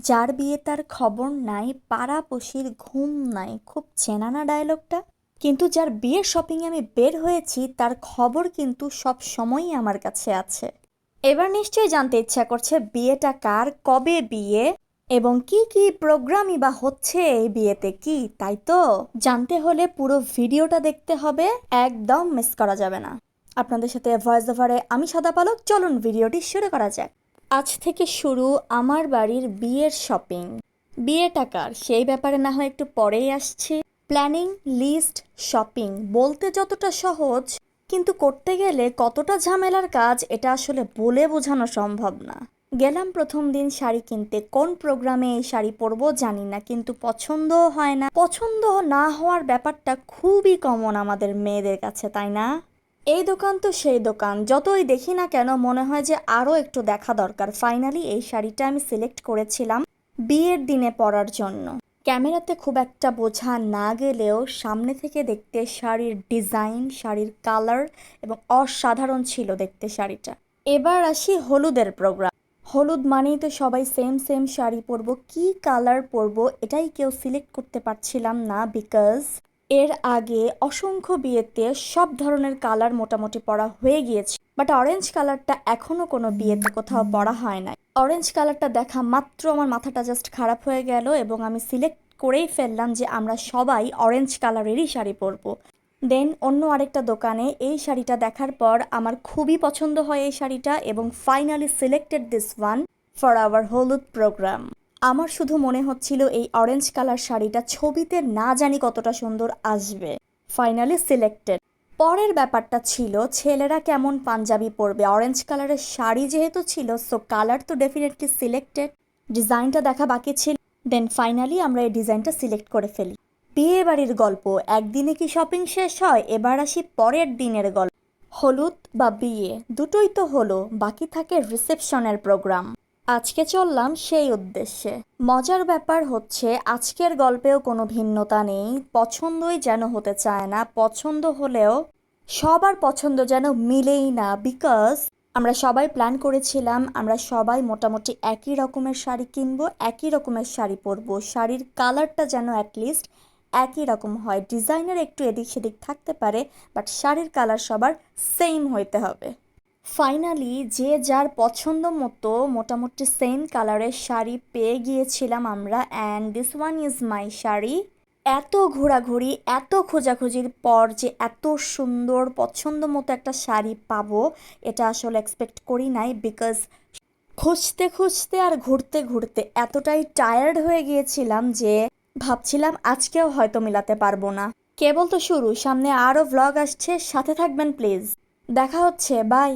যার বিয়ে তার খবর নাই, পাড়াপড়শির ঘুম নাই। খুব চেনা না ডায়লগটা? কিন্তু যার বিয়ের শপিংয়ে আমি বের হয়েছি তার খবর কিন্তু সব সময়ই আমার কাছে আছে। এবার নিশ্চয়ই জানতে ইচ্ছা করছে বিয়েটা কার, কবে বিয়ে এবং কি কি প্রোগ্রামই বা হচ্ছে এই বিয়েতে, কি তাই তো? জানতে হলে পুরো ভিডিওটা দেখতে হবে, একদম মিস করা যাবে না। আপনাদের সাথে ভয়েস ওভারে আমি সাদা পালক, চলুন ভিডিওটি শুরু করা যাক। আজ থেকে শুরু আমার বাড়ির বিয়ের শপিং। বিয়েটা কার সেই ব্যাপারে না হয় একটু পরেই আসছি। প্ল্যানিং, লিস্ট, শপিং বলতে যতটা সহজ, কিন্তু করতে গেলে কতটা ঝামেলার কাজ এটা আসলে বলে বোঝানো সম্ভব না। গেলাম প্রথম দিন শাড়ি কিনতে। কোন প্রোগ্রামে এই শাড়ি পরবো জানি না, কিন্তু পছন্দও হয় না। পছন্দ না হওয়ার ব্যাপারটা খুবই কমন আমাদের মেয়েদের কাছে, তাই না? এই দোকান তো সেই দোকান, যতই দেখি না কেন মনে হয় যে আরও একটু দেখা দরকার। ফাইনালি এই শাড়িটা আমি সিলেক্ট করেছিলাম বিয়ের দিনে পরার জন্য। ক্যামেরাতে খুব একটা বোঝা না গেলেও সামনে থেকে দেখতে শাড়ির ডিজাইন, শাড়ির কালার এবং অসাধারণ ছিল দেখতে শাড়িটা। এবার আসি হলুদের প্রোগ্রাম। হলুদ মানেই তো সবাই সেম সেম শাড়ি পরবো, কি কালার পরবো এটাই কেউ সিলেক্ট করতে পারছিলাম না, বিকজ এর আগে অসংখ্য বিয়েতে সব ধরনের কালার মোটামুটি পরা হয়ে গিয়েছে, বাট অরেঞ্জ কালারটা এখনো কোনো বিয়েতে কোথাও পরা হয় নাই। অরেঞ্জ কালারটা দেখা মাত্র আমার মাথাটা জাস্ট খারাপ হয়ে গেল এবং আমি সিলেক্ট করেই ফেললাম যে আমরা সবাই অরেঞ্জ কালারেরই শাড়ি পরবো। দেন অন্য আরেকটা দোকানে এই শাড়িটা দেখার পর আমার খুবই পছন্দ হয় এই শাড়িটা এবং finally selected this one for our হলুদ প্রোগ্রাম। আমার শুধু মনে হচ্ছিল এই অরেঞ্জ কালার শাড়িটা ছবিতে না জানি কতটা সুন্দর আসবে। Finally selected. পরের ব্যাপারটা ছিল ছেলেরা কেমন পাঞ্জাবি পরবে। অরেঞ্জ কালারের শাড়ি যেহেতু ছিল, সো কালার তো ডেফিনেটলি সিলেক্টেড, ডিজাইনটা দেখা বাকি ছিল। দেন ফাইনালি আমরা এই ডিজাইনটা সিলেক্ট করে ফেলি। বিয়ে বাড়ির গল্প একদিনে কি শপিং শেষ হয়? এবার আসি পরের দিনের গল্প। হলুদ বা বিয়ে দুটোই তো হলো, বাকি থাকে রিসেপশনের প্রোগ্রাম। আজকে চললাম সেই উদ্দেশ্যে। মজার ব্যাপার হচ্ছে আজকের গল্পেও কোনো ভিন্নতা নেই, পছন্দই যেন হতে চায় না, পছন্দ হলেও সবার পছন্দ যেন মিলেই না। বিকজ আমরা সবাই প্ল্যান করেছিলাম আমরা সবাই মোটামুটি একই রকমের শাড়ি কিনবো, একই রকমের শাড়ি পরবো, শাড়ির কালারটা যেন অ্যাটলিস্ট একই রকম হয়। ডিজাইনের একটু এদিক সেদিক থাকতে পারে, বাট শাড়ির কালার সবার সেম হইতে হবে। ফাইনালি যে যার পছন্দ মতো মোটামুটি সেম কালারের শাড়ি পেয়ে গিয়েছিলাম আমরা, and this one is my sari. এত ঘোরাঘুরি, এত খোঁজাখুঁজির পর যে এত সুন্দর পছন্দ মতো একটা শাড়ি পাবো এটা আসলে এক্সপেক্ট করি নাই। বিকজ খুঁজতে খুঁজতে আর ঘুরতে ঘুরতে এতটাই টায়ার্ড হয়ে গিয়েছিলাম যে ভাবছিলাম আজকেও হয়তো মিলাতে পারবো না। কেবল তো শুরু, সামনে আরও ভ্লগ আসছে, সাথে থাকবেন প্লিজ। দেখা হচ্ছে, বাই।